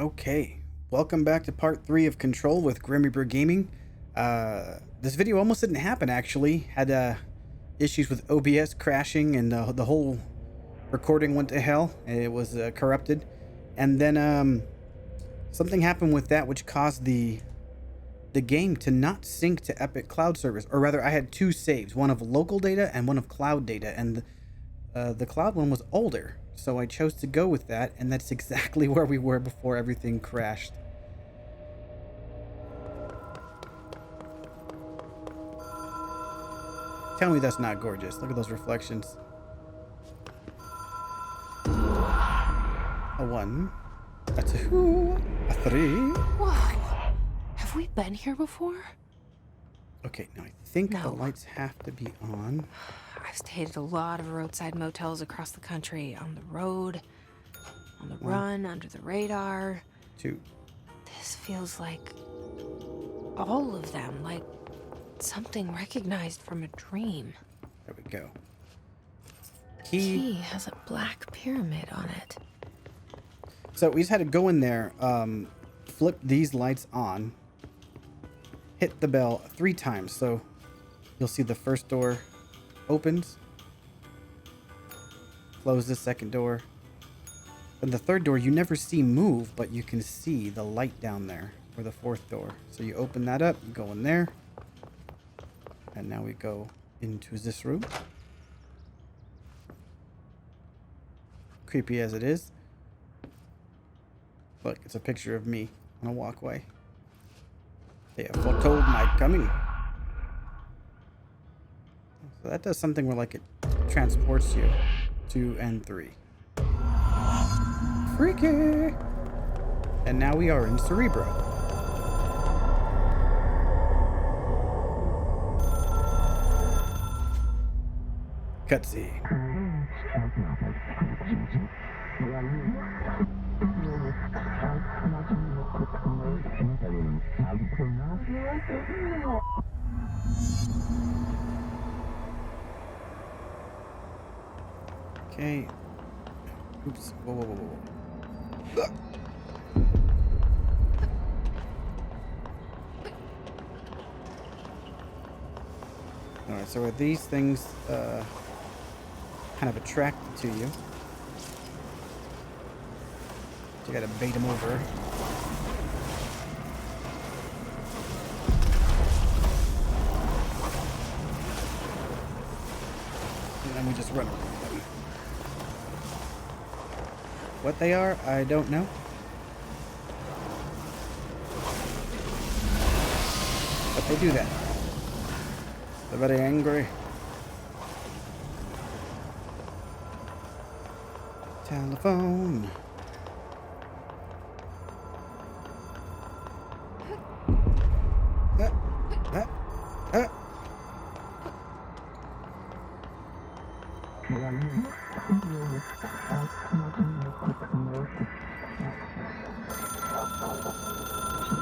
Okay, welcome back to part 3 of Control with GrimRprGaming. This video almost didn't happen actually. Had issues with OBS crashing and the whole recording went to hell. It was corrupted. And then something happened with that which caused the game to not sync to Epic Cloud Service. Or rather, I had two saves, one of local data and one of cloud data. And the cloud one was older. So I chose to go with that, and that's exactly where we were before everything crashed. Tell me that's not gorgeous. Look at those reflections. A 1, a 2, a 3. Whoa. Have we been here before? Okay, now I think the lights have to be on. I've stayed at a lot of roadside motels across the country, on the road, on the run, under the radar. 2. This feels like all of them, like something recognized from a dream. There we go. Key has a black pyramid on it. So we just had to go in there, flip these lights on, hit the bell 3 times. So you'll see the first door opens, close the second door, and the third door you never see move, but you can see the light down there, or the fourth door. So you open that up, you go in there, and now we go into this room. Creepy as it is. Look, it's a picture of me on a walkway. They have foretold my coming. So that does something where like it transports you 2 and 3. Freaky! And now we are in Cerebro. Cutscene. Okay. Oops. Whoa, whoa, whoa, whoa. Ugh. Alright, so are these things kind of attracted to you? You gotta bait them over. And then we just run around them. What they are, I don't know. But they do that. They're very angry. Telephone.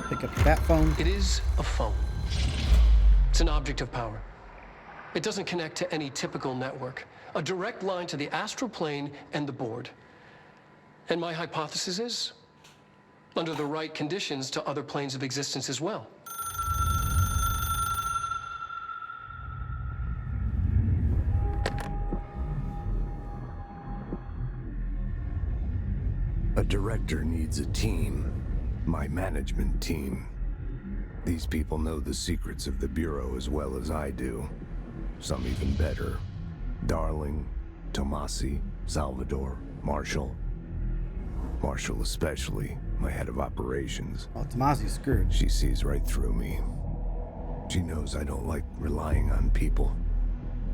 Pick up that phone. It is a phone. It's an object of power. It doesn't connect to any typical network. A direct line to the astral plane and the board. And my hypothesis is, under the right conditions, to other planes of existence as well. A director needs a team. My management team. These people know the secrets of the Bureau as well as I do. Some even better. Darling, Tomasi, Salvador, Marshall. Marshall especially, my head of operations. Well, Tomasi's screwed. She sees right through me. She knows I don't like relying on people.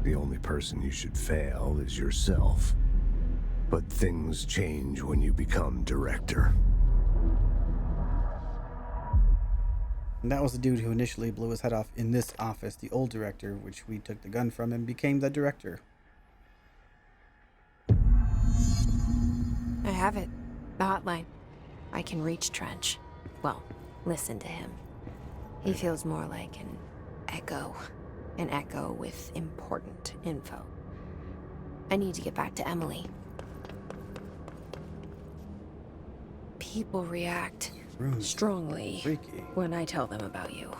The only person you should fail is yourself. But things change when you become director. And that was the dude who initially blew his head off in this office, the old director, which we took the gun from and became the director. I have it. The hotline. I can reach Trench. Well, listen to him. He feels more like an echo. An echo with important info. I need to get back to Emily. People react Room's strongly freaky. when I tell them about you.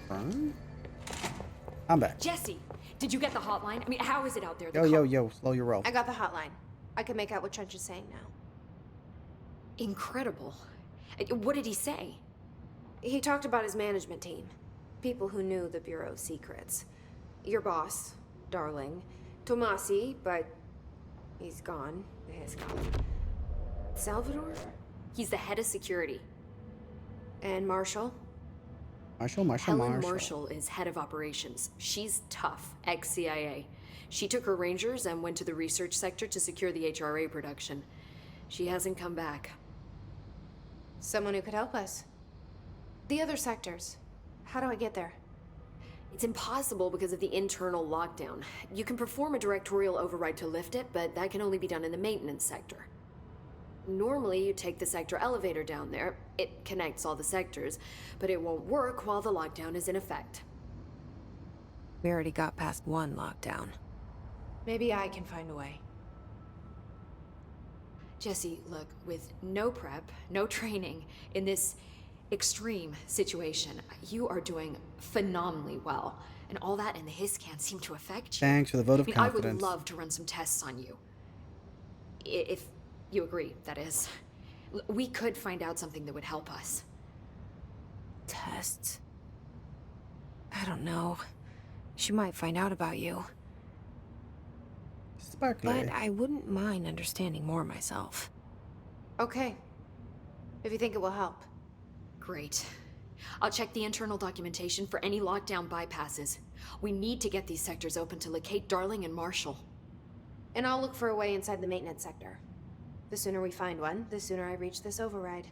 Fern? I'm back. Jesse, did you get the hotline? I mean, how is it out there? The Yo, slow your roll. I got the hotline. I can make out what Trench is saying now. Incredible. What did he say? He talked about his management team. People who knew the Bureau's secrets. Your boss, Darling. Tomasi, but he's gone. He's gone. Salvador? He's the head of security. And Marshall? Helen Marshall is head of operations. She's tough, ex-CIA. She took her Rangers and went to the research sector to secure the HRA production. She hasn't come back. Someone who could help us. The other sectors. How do I get there? It's impossible because of the internal lockdown. You can perform a directorial override to lift it, but that can only be done in the maintenance sector. Normally, you take the sector elevator down there. It connects all the sectors, but it won't work while the lockdown is in effect. We already got past one lockdown. Maybe I can find a way. Jesse, look, with no prep, no training, in this extreme situation, you are doing phenomenally well. And all that and the hiss can't seem to affect you. Thanks for the vote of I confidence. would love to run some tests on you. If you agree, that is. We could find out something that would help us. Tests? I don't know. She might find out about you. Sparkly. But I wouldn't mind understanding more myself. Okay. If you think it will help. Great. I'll check the internal documentation for any lockdown bypasses. We need to get these sectors open to locate Darling and Marshall. And I'll look for a way inside the maintenance sector. The sooner we find one, the sooner I reach this override.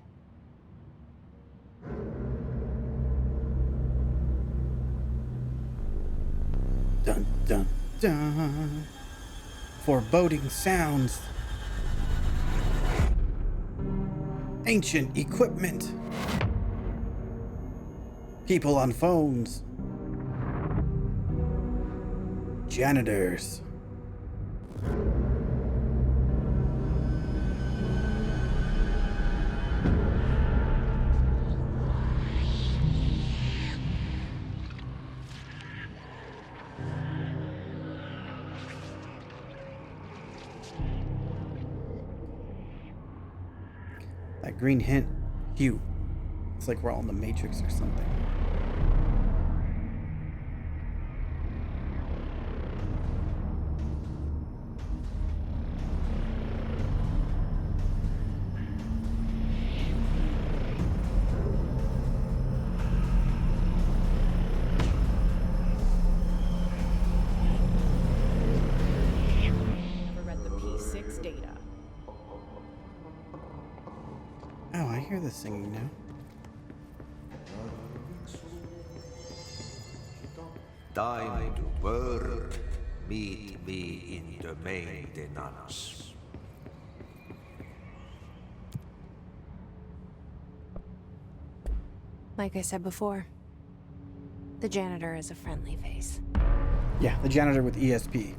Dun dun dun. Foreboding sounds. Ancient equipment. People on phones. Janitors. That green hint, hue. It's like we're all in the Matrix or something. Read the P6 data. Oh, I hear the singing now. Time to work. Meet me in the maintenance. Like I said before, the janitor is a friendly face. Yeah, the janitor with ESP.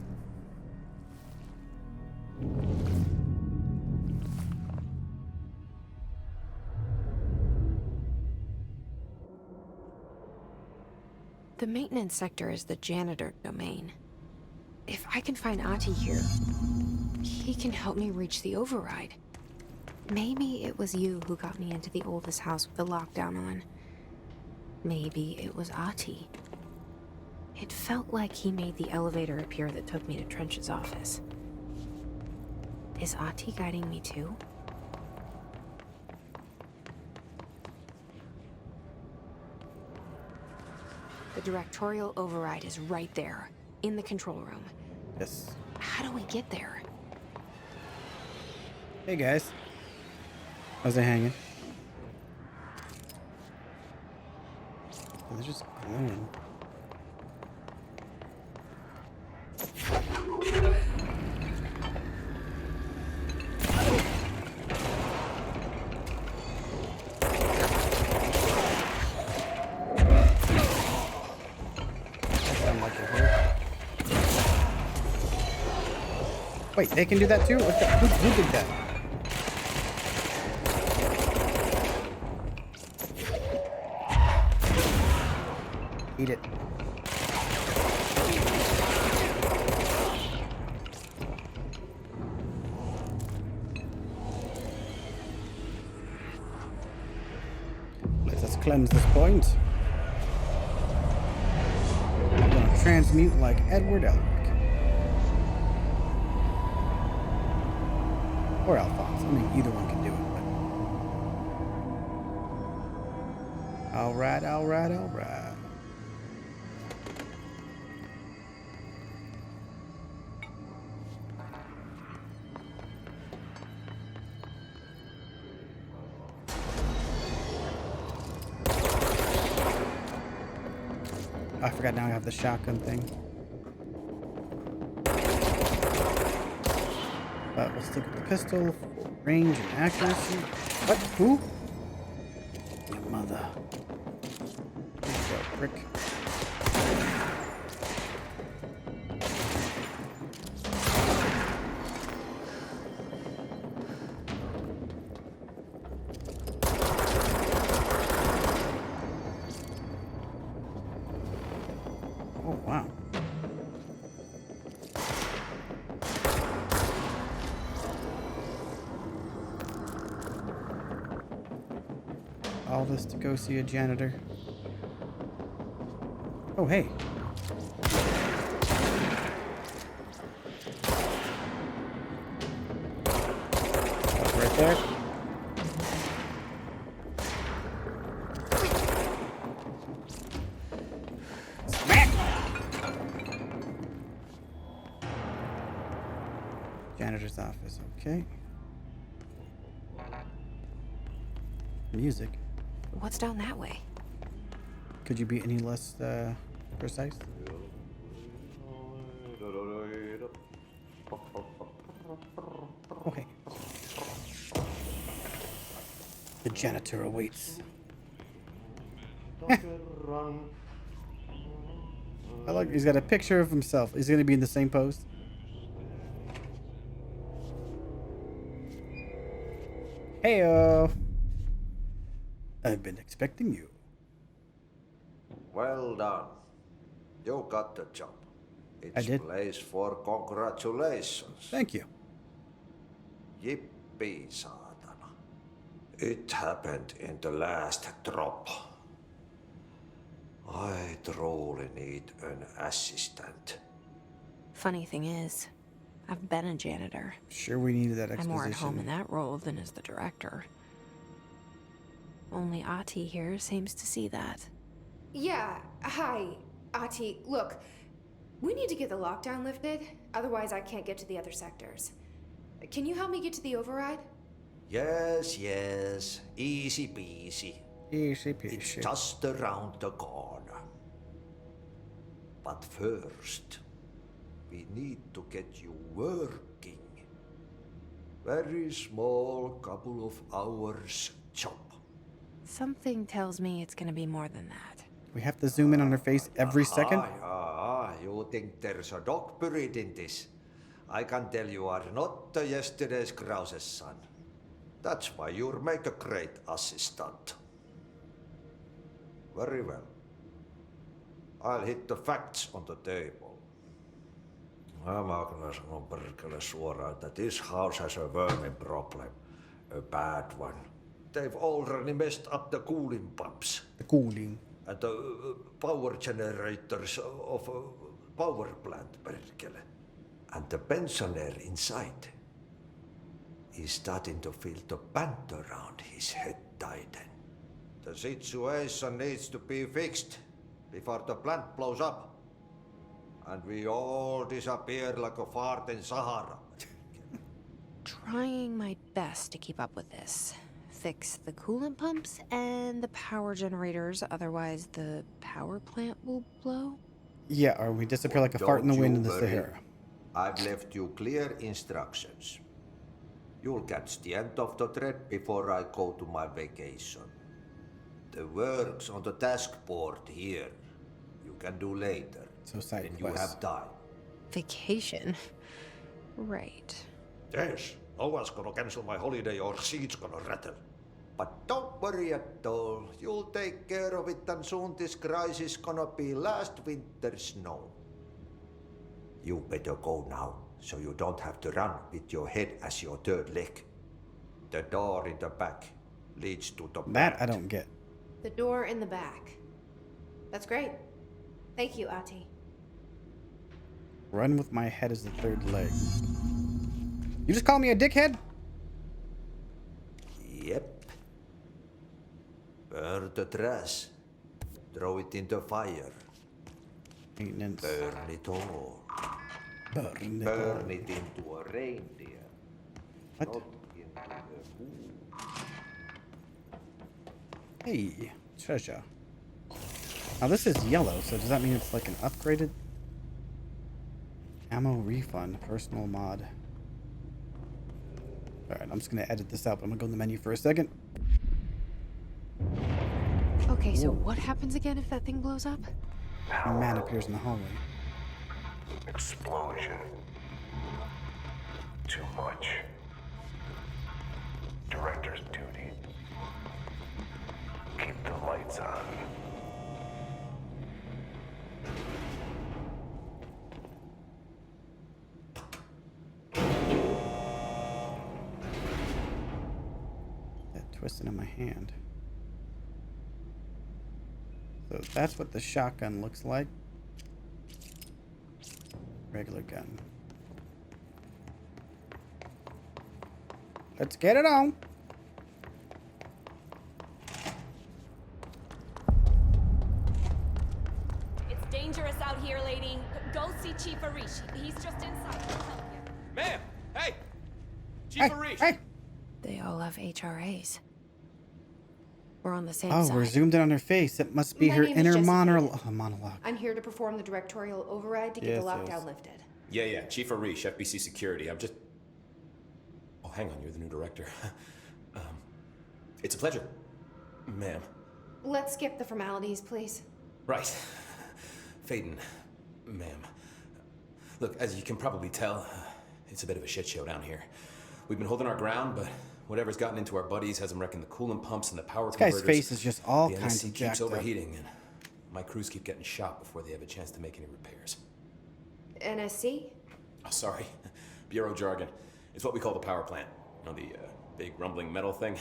The maintenance sector is the janitor domain. If I can find Ahti here, he can help me reach the override. Maybe it was you who got me into the oldest house with the lockdown on. Maybe it was Ahti. It felt like he made the elevator appear that took me to Trench's office. Is Ahti guiding me too? The directorial override is right there, in the control room. Yes. How do we get there? Hey guys. How's it hanging? They're just glowing. Sound like it hurt. Wait, they can do that too? Who did that? Eat it. Let us cleanse this point. I'm gonna transmute like Edward Elric. Or Alphonse. I mean, either one can do it, but... Alright, alright, alright. I forgot now I have the shotgun thing. But let's look at the pistol for range and accuracy. What? Who? Your mother. There you go, prick. Oh, wow. All this to go see a janitor. Oh, hey. That's right there. Smack! Janitor's office, okay. Music. What's down that way? Could you be any less precise? Okay. The janitor awaits. I like he's got a picture of himself. He's gonna be in the same pose. Heyo. I've been expecting you. Well done. You got the job. I It's did. place for congratulations. Thank you. Yippee, saatana. It happened in the last drop. I truly need an assistant. Funny thing is, I've been a janitor. Sure, we needed that I'm exposition. more at home in that role than as the director. Only Ati here seems to see that. Yeah, hi, Ati. Look, we need to get the lockdown lifted, otherwise I can't get to the other sectors. Can you help me get to the override? Yes, easy peasy. Easy It's peasy. just around the corner. But first, we need to get you working. Very small, couple of hours job. Something tells me it's gonna be more than that. We have to zoom in on her face every second. You think there's a dog buried in this? I can tell you are not yesterday's Krause's son. That's why you'll make a great assistant. Very well. I'll hit the facts on the table. Mä kyllä sanon perkele suoraan, että this house has a vermin problem. A bad one. They've already messed up the cooling pumps. The cooling. And the power generators of a power plant, perkele. And the pensioner inside is starting to feel the band around his head tighten. The situation needs to be fixed before the plant blows up. And we all disappear like a fart in Sahara. Trying my best to keep up with this. Fix the coolant pumps and the power generators, otherwise the power plant will blow. Yeah, or we disappear like a fart in the Don't wind in you the worry. Sahara. I've left you clear instructions. You'll catch the end of the thread before I go to my vacation. The work's on the task board here. You can do later. So side when you quests. have time. Vacation? Right. Yes, no one's gonna cancel my holiday or seat's gonna rattle. But don't worry at all. You'll take care of it, and soon this crisis gonna be last winter's snow. You better go now, so you don't have to run with your head as your third leg. The door in the back leads to the That plant. I don't get. The door in the back. That's great. Thank you, Ati. Run with my head as the third leg. You just call me a dickhead? Yep. Burn the trash. Throw it in the fire. Maintenance. Burn it all. Burn it. Burn it into a reindeer. What? Not into a fool. Hey, treasure. Now this is yellow, so does that mean it's like an upgraded? Ammo refund, personal mod. Alright, I'm just gonna edit this out, but I'm gonna go in the menu for a second. Okay, so what happens again if that thing blows up? A man appears in the hallway. Explosion. Too much. Director's duty. Keep the lights on. That twisted in my hand. So that's what the shotgun looks like. Regular gun. Let's get it on. It's dangerous out here, lady. Go see Chief Arish. He's just inside. He'll help you. Ma'am! Hey! Chief Hey, Arish! hey. They all have HRAs. We're on the same Oh, side. we're zoomed in on her face. It must be My her name is inner Jessica. monologue. I'm here to perform the directorial override to get Yes, the lockdown yes. lifted. Yeah, Chief Arish, FBC Security. I'm just... Oh, hang on, you're the new director. It's a pleasure, ma'am. Let's skip the formalities, please. Right. Faden, ma'am. Look, as you can probably tell, it's a bit of a shit show down here. We've been holding our ground, but whatever's gotten into our buddies has them wrecking the coolant pumps and the power This guy's converters. face is just all The kinds NSC of jacked keeps up. overheating, and my crews keep getting shot before they have a chance to make any repairs. NSC? Oh, sorry. Bureau jargon. It's what we call the power plant. You know, the big rumbling metal thing?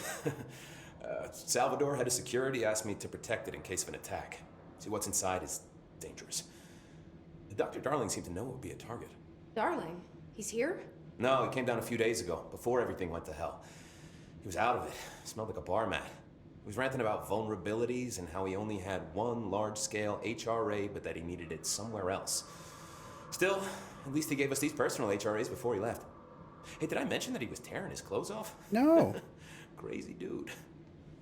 Salvador, head of security, asked me to protect it in case of an attack. See, what's inside is dangerous. Dr. Darling seemed to know it would be a target. Darling, he's here? No, he came down a few days ago, before everything went to hell. He was out of it. Smelled like a bar mat. He was ranting about vulnerabilities and how he only had one large-scale HRA, but that he needed it somewhere else. Still, at least he gave us these personal HRAs before he left. Hey, did I mention that he was tearing his clothes off? No. Crazy dude.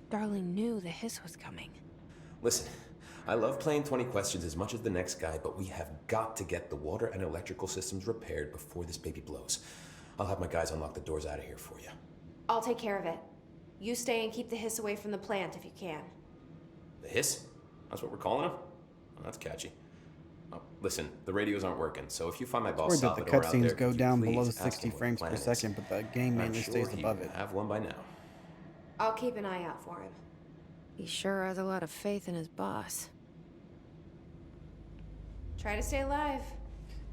Darling knew the hiss was coming. Listen, I love playing 20 questions as much as the next guy, but we have got to get the water and electrical systems repaired before this baby blows. I'll have my guys unlock the doors out of here for you. I'll take care of it. You stay and keep the hiss away from the plant if you can. The hiss? That's what we're calling him? Oh, that's catchy. Oh, listen, the radios aren't working, so if you find my boss Word that the Salvador out there, cutscenes go could you down please below ask him 60 what the frames per plan is? second, but the game I'm manually sure stays he above will it. have one by now. I'll keep an eye out for him. He sure has a lot of faith in his boss. Try to stay alive.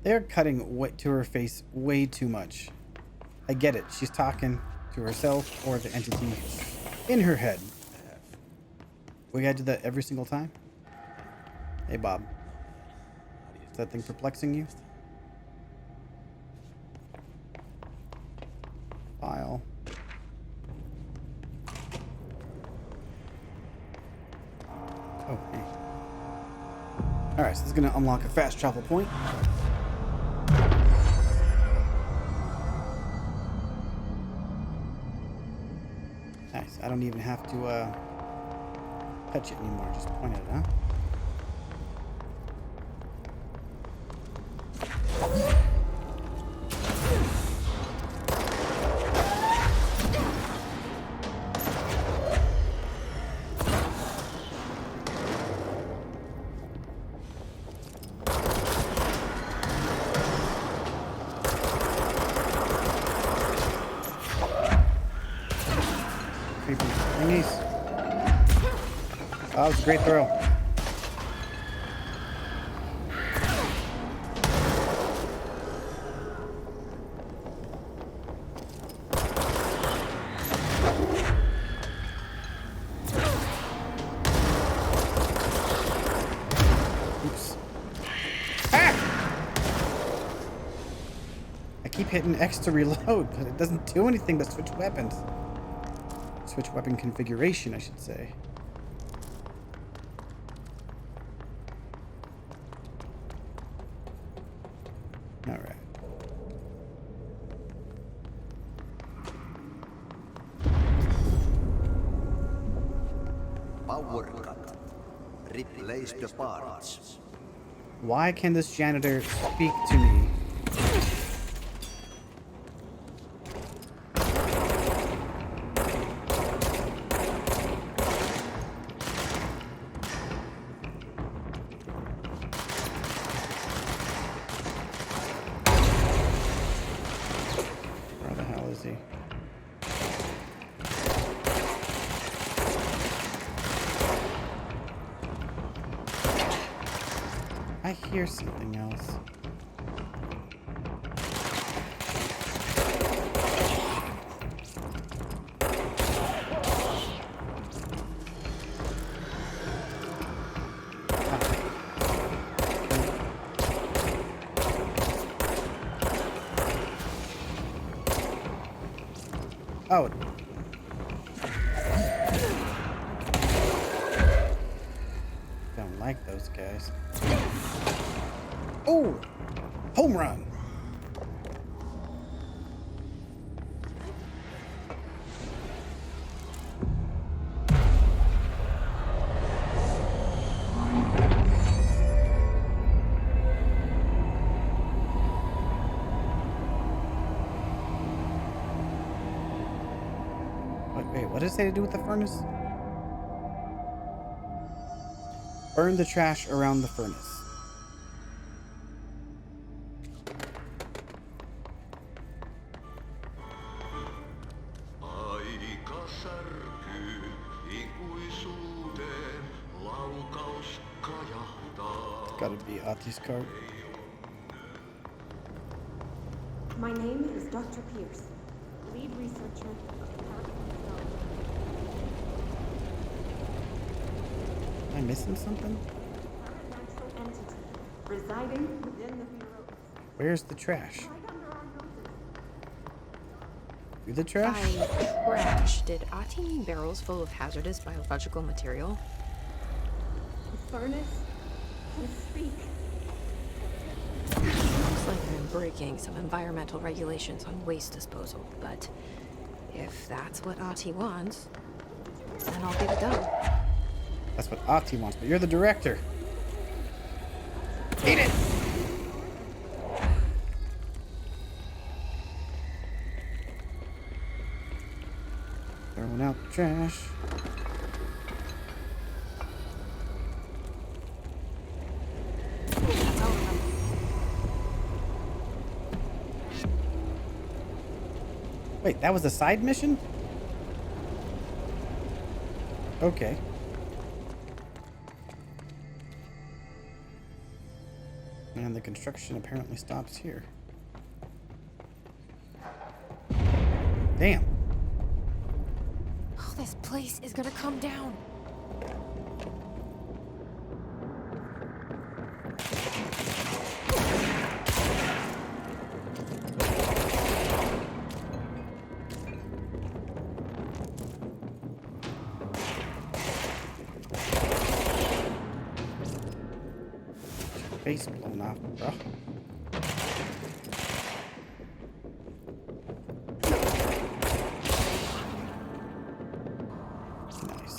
They're cutting to her face way too much. I get it. She's talking to herself or the entity in her head. We gotta do that every single time? Hey, Bob. Is that thing perplexing you? File. Oh, hey. Alright, so this is gonna unlock a fast travel point. Nice. I don't even have to touch it anymore. Just point at it, huh? Oh, that was a great throw. Oops. Ah! I keep hitting X to reload, but it doesn't do anything but switch weapons. Switch weapon configuration, I should say. All right. Power cut. Replace the parts. Why can this janitor speak to me? Where the hell is he? I hear something else. Oh. Don't like those guys. Oh! Home run! Wait, what does it say to do with the furnace? Burn the trash around the furnace. It's gotta be Ati's card. My name is Dr. Pierce, lead researcher. Am I missing something? Natural entity residing within the Bureau. Where's the trash? Through the trash? By trash, did Ati mean barrels full of hazardous biological material? The furnace can speak. Looks like I'm breaking some environmental regulations on waste disposal, but if that's what Ati wants, then I'll get it done. That's what Ati wants, but you're the director. Eat it! Throwing out the trash. Wait, that was a side mission? Okay. And the construction apparently stops here. Damn. Oh, this place is gonna come down. Face blown off, bro. Nice.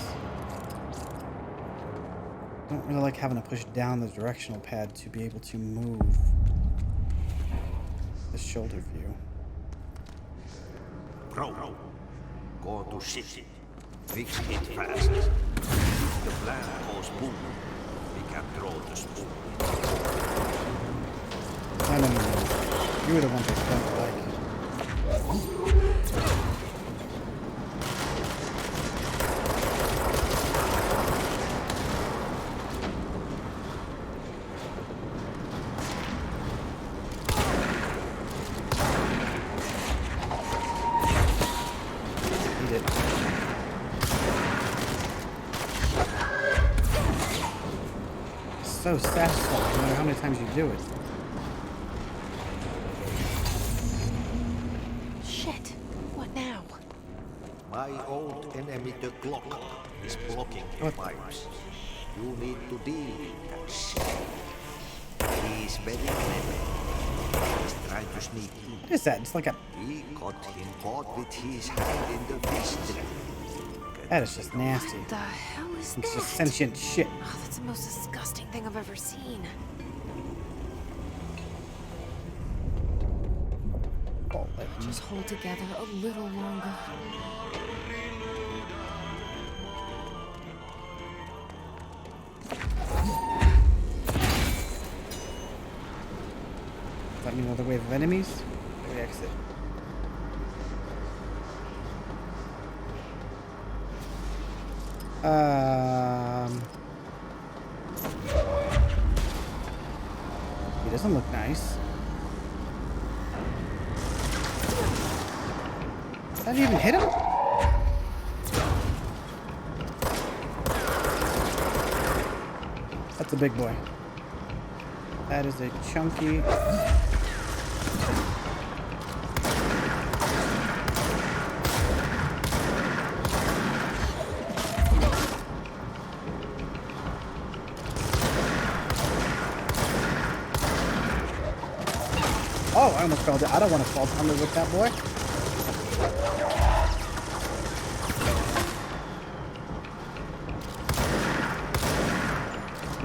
Don't really like having to push down the directional pad to be able to move the shoulder view. Bro, go to city. Fix it fast. If the plant goes boom, we can throw the spoon. No. You were the one that don't like. so satisfying, no matter how many times you do it. Shit. What now? My old enemy, the clock, is blocking the pipes. You need to deal with that shit. He's very clever. He's trying to sneak in. What is that? It's like a... We got him caught with his hand in the fist. That is just nasty. What the hell is It's that? just sentient shit. Oh, that's the most disgusting thing I've ever seen. Oh, let me Just hold together a little longer. Does that mean another wave of enemies? Where do we exit? He doesn't look nice. Did that even hit him? That's a big boy. That is a chunky... Oh, I almost fell down. I don't want to fall down there with that boy.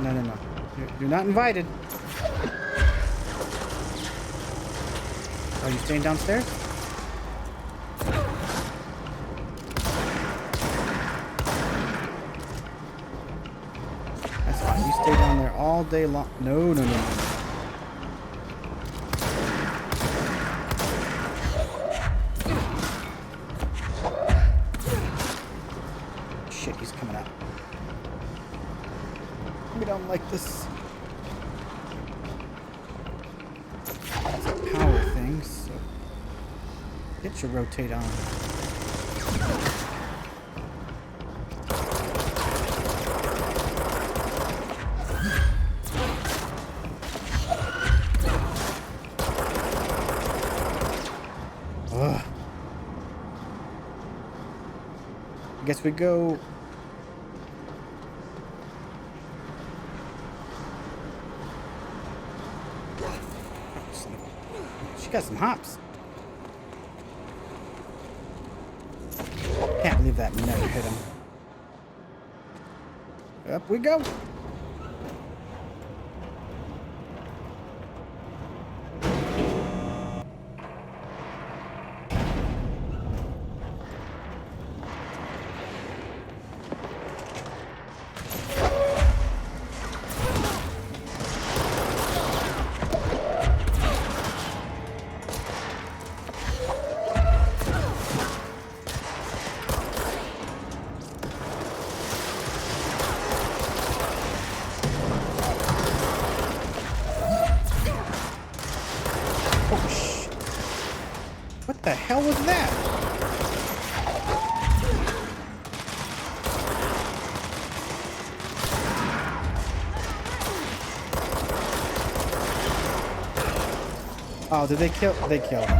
No, no, no. You're not invited. Are you staying downstairs? That's fine. You stay down there all day long. No, no, no, no. Shit, he's coming out. We don't like this. That's a power thing, so get your rotate on. Ugh. I guess we go. She got some hops. Can't believe that never hit him. Up we go. What the hell was that? Oh, did they kill? They killed him.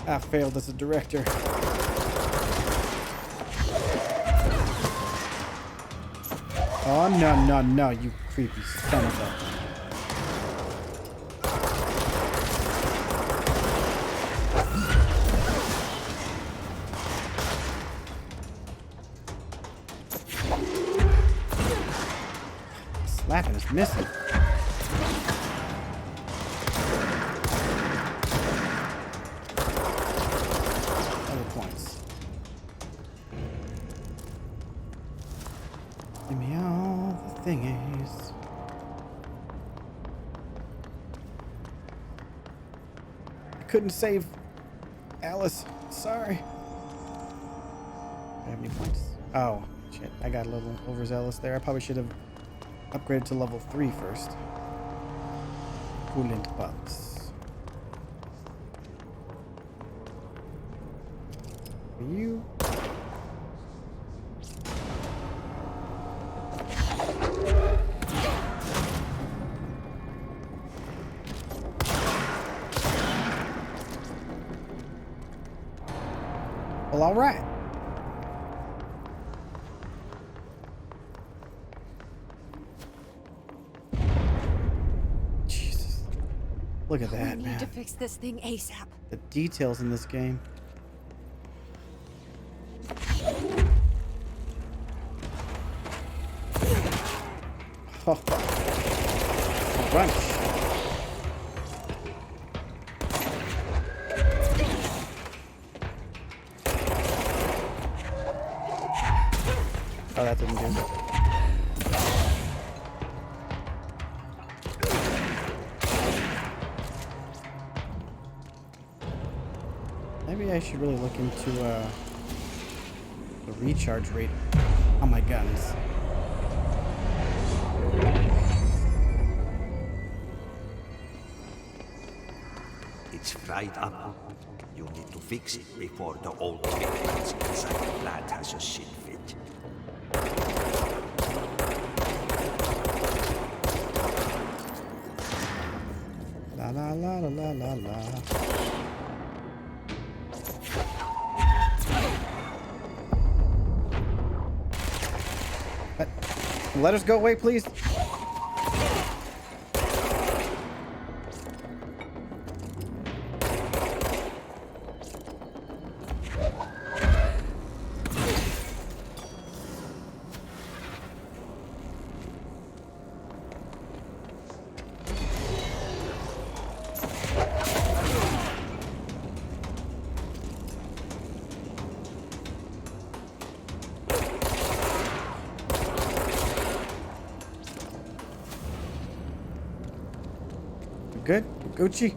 I failed as a director. Oh, no, no, no, you creepy son of a... Slapping is missing. Other points. Give me all the thingies. I couldn't save Alice. Sorry. Do I have any points? Oh, shit. I got a little overzealous there. I probably should have upgraded to level 3 first. Coolant box. You. Well, all right. Jesus. Look at that, We man. need to fix this thing ASAP. The details in this game. Oh. Crunch. Oh, that didn't do it. Maybe I should really look into the recharge rate on my guns. It's fried up. You need to fix it before the old victims inside the plant has a shit fit. La la la la la la la. Let us go away, please. Good? Gucci?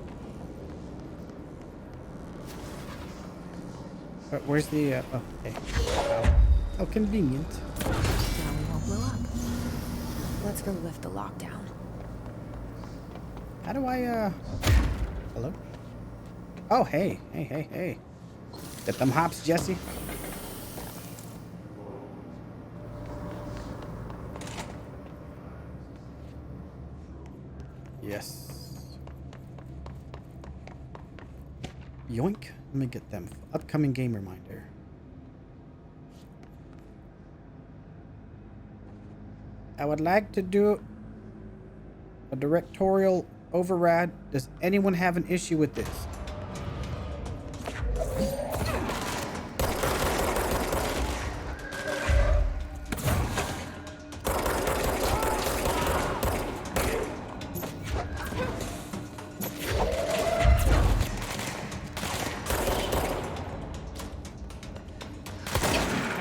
Where's the, oh, okay. How convenient. Now we won't blow up. Let's go lift the lockdown. How do I, hello? Oh, hey. Hey. Get them hops, Jesse. Yes. Yoink. Let me get them. Upcoming game reminder. I would like to do a directorial override. Does anyone have an issue with this?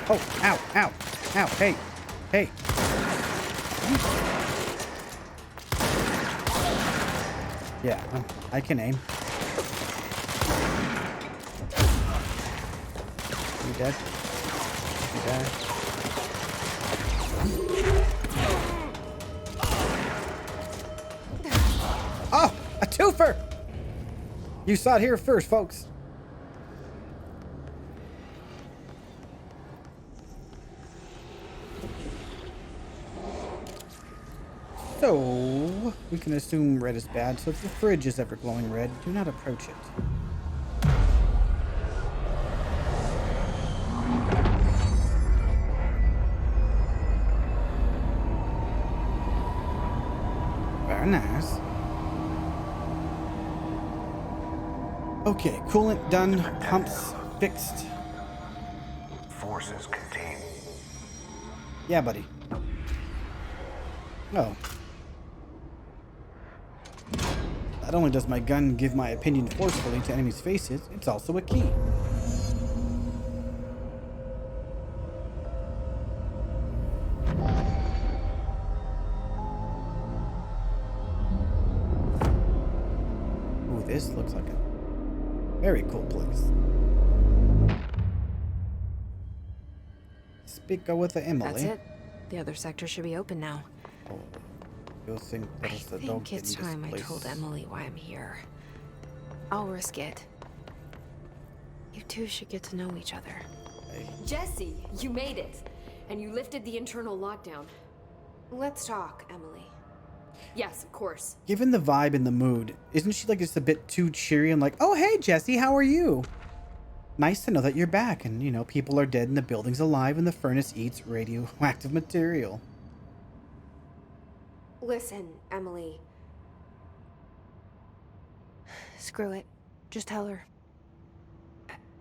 Oh, ow, hey, yeah, I can aim. You dead? You dead? Oh, a twofer! You saw it here first, folks. So, we can assume red is bad, so if the fridge is ever glowing red, do not approach it. Very nice. Okay, coolant done, pumps fixed. Forces contained. Yeah, buddy. Oh. Not only does my gun give my opinion forcefully to enemies' faces, it's also a key. Ooh, this looks like a very cool place. Speak with Emily. That's it. The other sector should be open now. Oh, you think I there's a dog think it's in this time I place? told Emily why I'm here. I'll risk it. You two should get to know each other. Hey. Jesse, you made it. And you lifted the internal lockdown. Let's talk, Emily. Yes, of course. Given the vibe and the mood, isn't she like just a bit too cheery and like, oh, hey, Jesse, how are you? Nice to know that you're back, and, you know, people are dead and the building's alive and the furnace eats radioactive material. Listen, Emily. Screw it. Just tell her.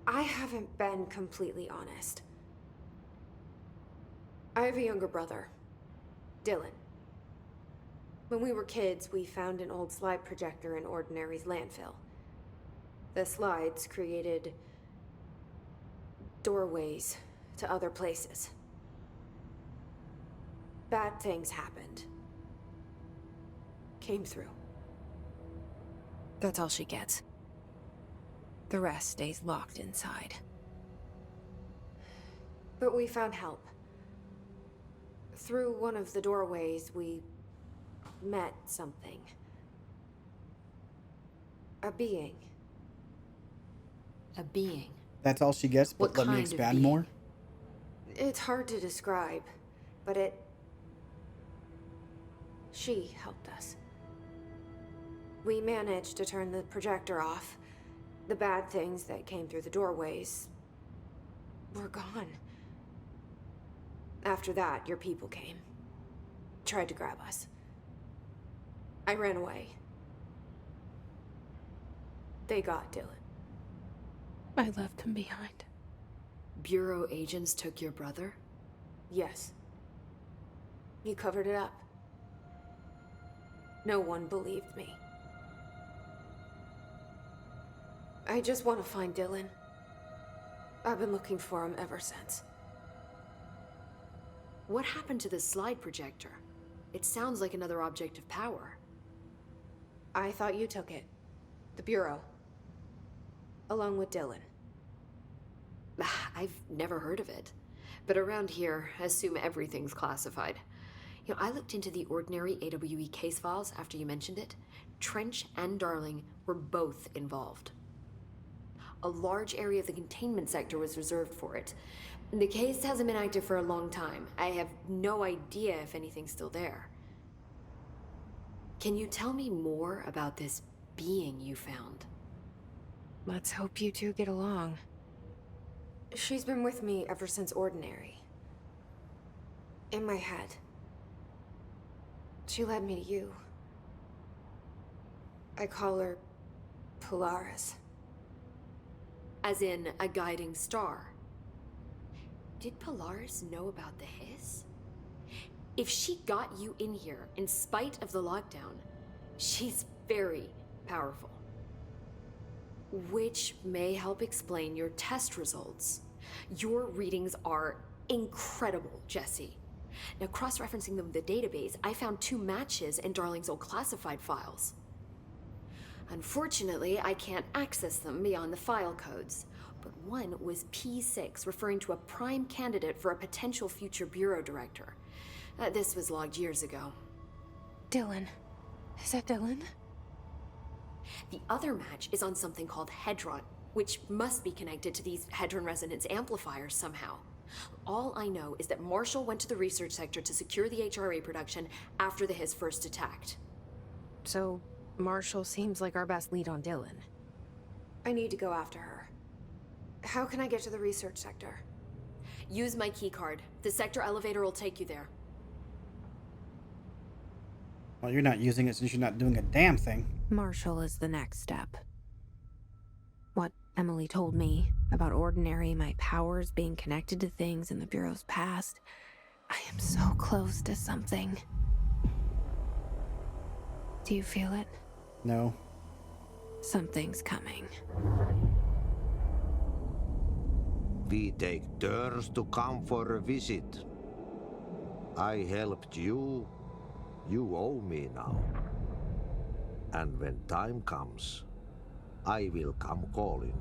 I haven't been completely honest. I have a younger brother, Dylan. When we were kids, we found an old slide projector in Ordinary's landfill. The slides created doorways to other places. Bad things happened. Came through. That's all she gets. The rest stays locked inside. But we found help. Through one of the doorways, we met something. A being. A being. That's all she gets, but What let me kind of expand being? more. It's hard to describe, but she helped us. We managed to turn the projector off. The bad things that came through the doorways were gone. After that, your people came. Tried to grab us. I ran away. They got Dylan. I left him behind. Bureau agents took your brother? Yes. You covered it up. No one believed me. I just want to find Dylan. I've been looking for him ever since. What happened to the slide projector? It sounds like another object of power. I thought you took it. The Bureau. Along with Dylan. I've never heard of it. But around here, I assume everything's classified. You know, I looked into the Ordinary AWE case files after you mentioned it. Trench and Darling were both involved. A large area of the containment sector was reserved for it. The case hasn't been active for a long time. I have no idea if anything's still there. Can you tell me more about this being you found? Let's hope you two get along. She's been with me ever since Ordinary. In my head. She led me to you. I call her Polaris. As in a guiding star. Did Polaris know about the hiss? If she got you in here in spite of the lockdown, she's very powerful. Which may help explain your test results. Your readings are incredible, Jesse. Now, cross-referencing them with the database, I found 2 matches in Darling's old classified files. Unfortunately, I can't access them beyond the file codes, but one was P6, referring to a prime candidate for a potential future bureau director. This was logged years ago. Dylan. Is that Dylan? The other match is on something called Hedron, which must be connected to these Hedron resonance amplifiers somehow. All I know is that Marshall went to the research sector to secure the HRA production after the hiss first attacked. So, Marshall seems like our best lead on Dylan. I need to go after her. How can I get to the research sector? Use my keycard. The sector elevator will take you there. Well, you're not using it since you're not doing a damn thing. Marshall is the next step. What Emily told me about Ordinary, my powers being connected to things in the Bureau's past. I am so close to something. Do you feel it? No. Something's coming. We take turns to come for a visit. I helped you. You owe me now. And when time comes, I will come calling.